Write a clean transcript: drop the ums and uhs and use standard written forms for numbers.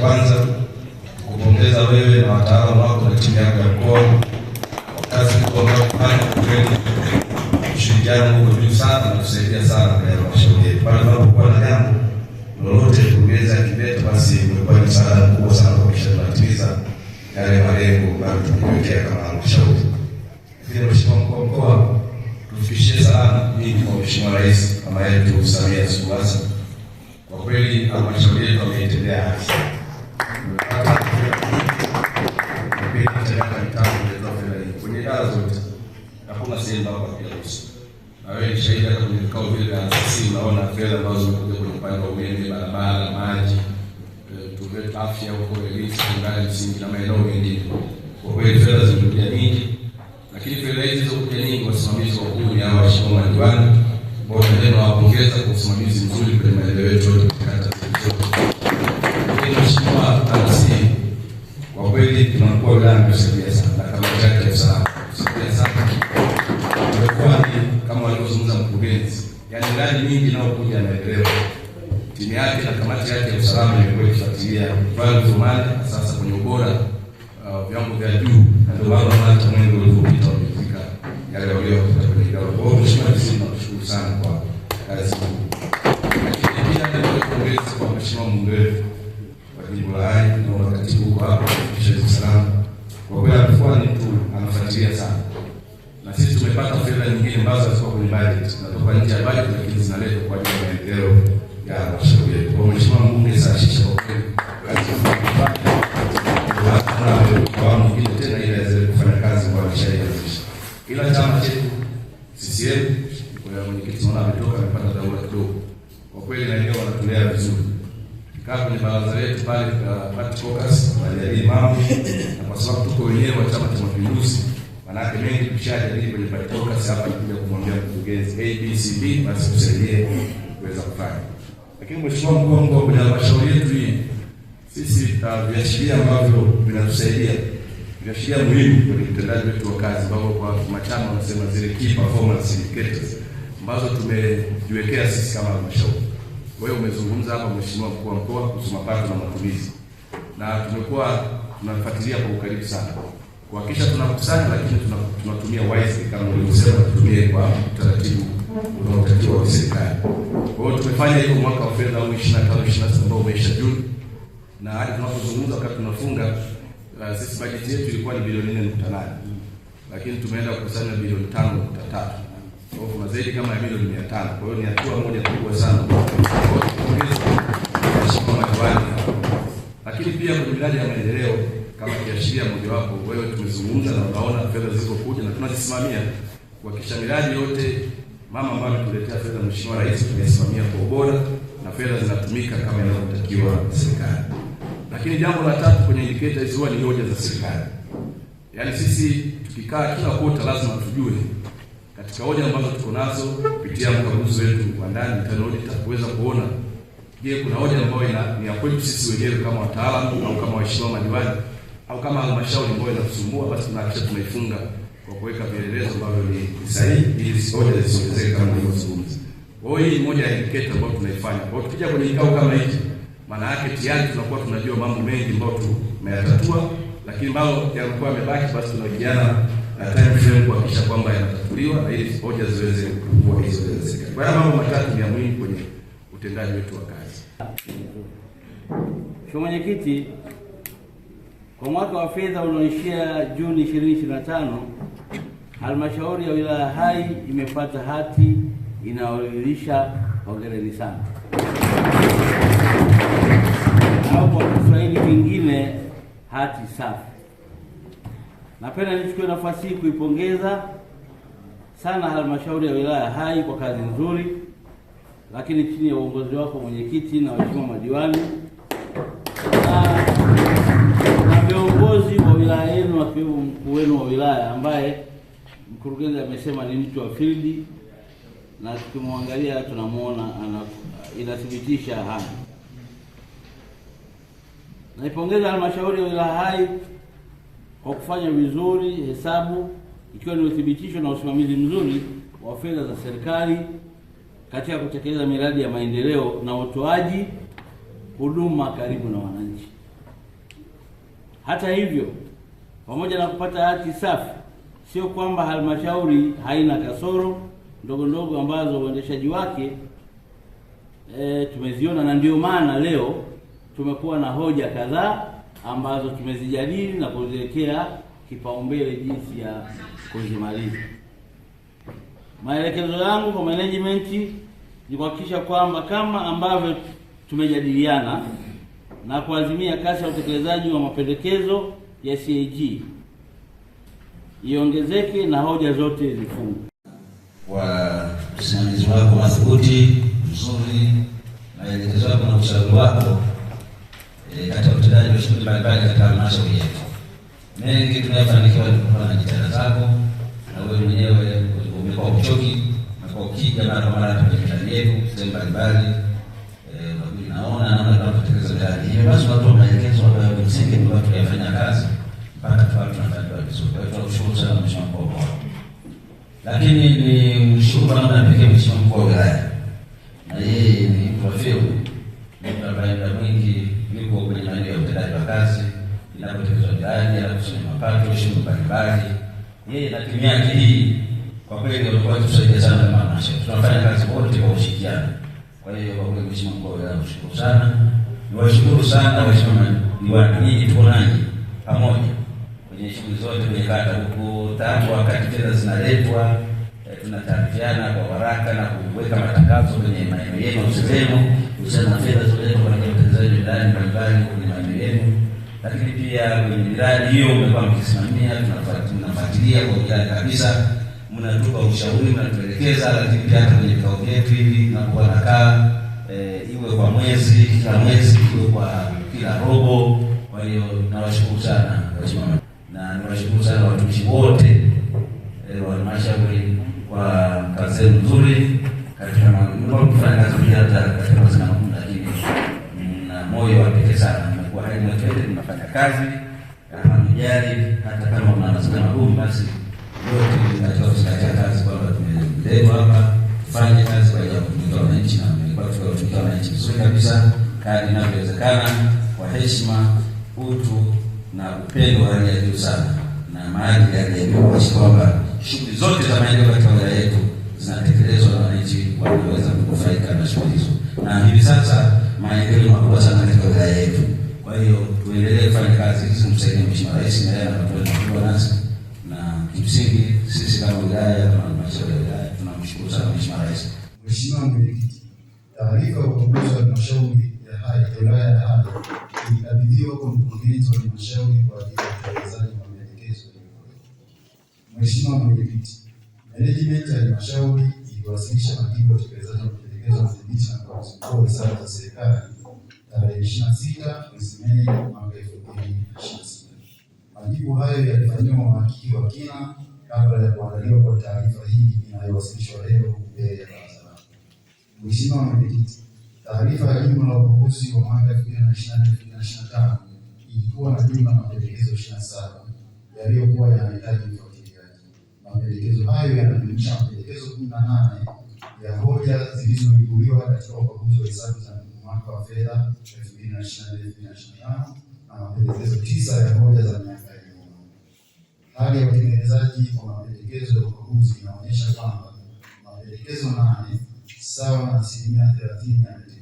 kwanza kupongeza wewe na wataalamu wako na timu yako ya mkoa kwa kazi kubwa mnayofanya. Kweli ushirikiano uko juu sana na kusaidia sana kwa halmashauri yetu. Pale tunapokuwa na jambo lolote kuongeza Kibeta, basi imekuwa ni msaada mkubwa sana kwa kutimiza yale malengo ambayo tumejiwekea kama halmashauri. Vile Mheshimiwa Mkuu wa Mkoa, tufikishie salamu nyingi kwa Mheshimiwa Rais mama yetu Samia Suluhu Hassan. Kwa kweli halmashauri yetu ameitendea haki. Kwenye idara zote hakuna sehemu ambapo hakujaruhusu. Na wewe ni shahidi hata kwenye vikao vile vya RCC unaona fedha ambazo zimekuja kwenye upande wa umeme, barabara, maji, tuwe afya huko, elimu sekondari, msingi na maeneo mengine. Kwa kweli fedha zimekuja nyingi, lakini fedha hizi zilizokuja nyingi wasimamizi wakuu ni hao waheshimiwa madiwani ambao tunawapongeza kwa usimamizi mzuri kwenye maendeleo yetu yote kata zetu. Mheshimiwa RC, kwa kweli tunakuwa wilaya kusaidia sana na kama chake ya usalama. Kusaidia sana. Tumekuwa kama walivyozungumza mkurugenzi, yaani miradi mingi inayokuja ya maendeleo, timu yake na kamati yake ya usalama imekuwa ikifuatilia viwango vya mali sasa kwenye ubora viwango vya juu, na ndio maana hata mwenge uliopita umefika yale waliokuta kwenye idara. Kwa hiyo Mheshimiwa DC, tunashukuru sana kwa kazi hii. Lakini pia tunapongeza kwa Mheshimiwa Mungere wa jimbo la Hai na wakatibu huko hapo kisha usalama. Kwa kweli alikuwa ni mtu anafuatilia sana. Na sisi tumepata fedha nyingine ambazo zilikuwa kwenye budget na toka nje ya budget, lakini zinaletwa kwa ajili ya maendeleo ya halmashauri yetu. Kwa Mheshimiwa Mbunge sahihisha kwa kweli kazi kwa mwingine tena ili aweze kufanya kazi kwa halmashauri. Ila chama chetu CCM kwa mwenyekiti mwana ametoka amepata dharura kidogo. Kwa kweli na leo wanatulea vizuri. Kama kwenye baraza letu pale party focus wanajadili mambo, na kwa sababu tuko wenyewe wa Chama cha Mapinduzi, manake mengi tushajadili kwenye party focus hapa, nikuja kumwambia mkurugenzi ABCD basi tusaidie kuweza kufanya. Lakini Mheshimiwa Mkuu wa Mkoa, kwenye halmashauri yetu hii sisi viashiria ambavyo vinatusaidia, viashiria muhimu kwenye utendaji wetu wa kazi, ambao kwa machama wanasema zile key performance indicators ambazo tumejiwekea sisi kama halmashauri. Wewe umezungumza hapa Mheshimiwa Mkuu wa Mkoa kuhusu mapato na matumizi, na tumekuwa tunafuatilia kwa ukaribu sana kuhakikisha tunakusanya, lakini tunatumia wisely kama ulivyosema, tutumie kwa utaratibu unaotakiwa wa serikali. Kwa hiyo tumefanya hivyo mwaka wa fedha 25/26 ambao umeisha Juni, na hadi tunapozungumza wakati tunafunga sisi bajeti yetu ilikuwa ni bilioni 4.8, lakini tumeenda kukusanya bilioni 5.3. Kwa hiyo kuna zaidi kama ya milioni 500. Kwa hiyo ni hatua moja kubwa sana. Lakini pia kwenye miradi ya maendeleo kama kiashiria mojawapo, wewe tumezungumza na unaona fedha zilizokuja na tunazisimamia kuhakikisha miradi yote mama ambayo tuletea fedha Mheshimiwa Rais tunasimamia kwa ubora na fedha zinatumika kama inavyotakiwa serikali. Lakini jambo la tatu kwenye indicator hizo ni hoja za serikali. Yaani sisi tukikaa kila kota lazima tujue katika hoja ambazo tuko nazo kupitia mkaguzi wetu wa ndani internal auditor kuweza kuona, je, kuna hoja ambayo ni ya kwetu sisi wenyewe kama wataalamu au kama waheshimiwa madiwani au kama halmashauri ambayo inatusumbua, basi tunahakikisha tunaifunga kwa kuweka vielelezo ambavyo ni sahihi ili hoja zisiongezeke kama nilivyozungumza. Kwa hiyo hii ni moja ya indicator ambayo tunaifanya. Kwa hiyo tukija kwenye kikao kama hiki, maana yake tayari tunakuwa tunajua mambo mengi ambayo tumeyatatua, lakini ambao yalikuwa yamebaki basi tunajiana na time frame kuhakikisha kwamba yanatatuliwa na ili hoja ziweze kuwa hizo zile. Kwa hiyo mambo matatu ni muhimu kwenye utendaji wetu wa kazi. Mheshimiwa Mwenyekiti, kwa mwaka wa fedha unaoishia Juni 2025, halmashauri ya wilaya Hai imepata hati inayoridhisha. Hongereni sana. Au kwa Kiswahili kingine, hati safi. Napenda nichukue nafasi hii kuipongeza sana halmashauri ya wilaya Hai kwa kazi nzuri, lakini chini ya uongozi wako mwenyekiti na waheshimiwa madiwani na viongozi wa wilaya yenu, akiwemo mkuu wenu wa wilaya ambaye mkurugenzi amesema ni mtu wa field, na tukimwangalia tunamuona inathibitisha haya. Naipongeza halmashauri ya wilaya Hai kwa kufanya vizuri hesabu, ikiwa ni uthibitisho na usimamizi mzuri wa fedha za serikali katika kutekeleza miradi ya maendeleo na utoaji huduma karibu na wananchi. Hata hivyo, pamoja na kupata hati safi, sio kwamba halmashauri haina kasoro ndogo ndogo ambazo uendeshaji wake tumeziona, na ndio maana leo tumekuwa na hoja kadhaa ambazo tumezijadili na kuziwekea kipaumbele jinsi ya kuzimaliza. Maelekezo yangu kwa management ni kuhakikisha kwamba kama ambavyo tumejadiliana na kuazimia kasi ya utekelezaji wa mapendekezo ya CAG iongezeke na hoja zote zifungwe. Kwa usimamizi wako madhubuti mzuri, maelekezo yako na ushauri wako katika utendaji wa shughuli mbalimbali katika halmashauri yetu. Mengi tunayofanikiwa kutokana na jitihada zako, na wewe mwenyewe umekuwa uchoki na ukija mara kwa mara kwenye miradi yetu sehemu mbalimbali, naona tunapotekeleza miradi hiyo, basi tunatoa maelekezo ambayo msingi ni watu yafanya kazi mpaka tunafanya vizuri. Kwa hiyo tunashukuru sana Mheshimiwa Mkuu wa Mkoa. Lakini ni mshukuru kwa namna pekee Mheshimiwa Mkuu wa Wilaya, na yeye ni mtu wa field, mtu ambaye muda mwingi yuko kwenye maeneo ya utendaji wa kazi, inapotekelezwa miradi, anakusanya mapato, shughuli mbalimbali. Yeye na timu yake hii kwa kweli walikuwa wakitusaidia sana kama halmashauri. Tunafanya kazi wote kwa ushirikiano. Kwa hiyo kwa kweli Mheshimiwa Mkuu wa Wilaya, nashukuru sana. Niwashukuru sana Mheshimiwa Diwani, nyinyi tuko nanyi pamoja kwenye shughuli zote kwenye kata huko, tangu wakati fedha zinaletwa tunataarifiana kwa haraka na kuweka matangazo kwenye maeneo yenu usizenu kuhusiana na fedha zilizoletwa kwa ajili ya utekelezaji wa miradi mbalimbali kwenye maeneo yenu. Lakini pia kwenye miradi hiyo mmekuwa mkisimamia, tunafuatilia kwa undani kabisa, mnatupa ushauri, mnatuelekeza, lakini pia hata kwenye vikao vyetu hivi tunapokuwa nakaa iwe kwa mwezi, kila mwezi, iwe kwa kila robo. Kwa hiyo nawashukuru sana Mheshimiwa, na niwashukuru sana watumishi wote wa halmashauri kwa kazi nzuri katika kufanya kazi pia katika mazina magumu, lakini na moyo wa pekee sana. Mmekuwa hadi mwekezaji, mnafanya kazi kama mjali, hata kama mna mazina magumu, basi yote tunatoa katika kazi kwamba tumeletwa hapa tufanye kazi kwa ajili ya kutumikia wananchi, na mmekuwa tukitumikia wananchi vizuri kabisa kadri inavyowezekana, kwa heshima, utu na upendo wa hali ya juu sana na maadili ya juu, kwamba shughuli zote za maendeleo katika wilaya yetu zinatekelezwa na wananchi wanaweza kunufaika na shughuli hizo. Na hivi sasa maendeleo makubwa sana katika wilaya yetu. Kwa hiyo tuendelee kufanya kazi hizi, kumsaidia Mheshimiwa Rais na yeye anapokuwa nasi, na kimsingi sisi kama wilaya, kama halmashauri ya wilaya, tunamshukuru sana Mheshimiwa Rais. Mheshimiwa Mwenyekiti, taarifa ya ukaguzi wa halmashauri ya Hai ya wilaya ya Hai ilikabidhiwa kwa mkurugenzi wa halmashauri kwa ajili ya utekelezaji wa maelekezo yaliyotolewa. Mheshimiwa Mwenyekiti, management ya halmashauri iliwasilisha majibu ya utekelezaji wa maelekezo ya mdhibiti na mkaguzi mkuu wa hesabu za serikali tarehe 26 mwezi Mei mwaka 2026. Majibu hayo yalifanyiwa uhakiki wa kina kabla ya kuandaliwa kwa taarifa hii inayowasilishwa leo mbele ya baraza lako. Mheshimiwa Mwenyekiti, taarifa ya jumla ya ukaguzi wa mwaka 2024/2025 ilikuwa na jumla mapendekezo 27 yaliyokuwa yanahitaji ufuatiliaji. Mapendekezo hayo yanajumuisha mapendekezo 18 ya hoja zilizoibuliwa katika ukaguzi wa hesabu za mwaka wa fedha 2024/2025 na mapendekezo 9 ya hoja za miaka ya nyuma. Hali ya utekelezaji wa mapendekezo ya ukaguzi inaonyesha kwamba mapendekezo 8 sawa na 30%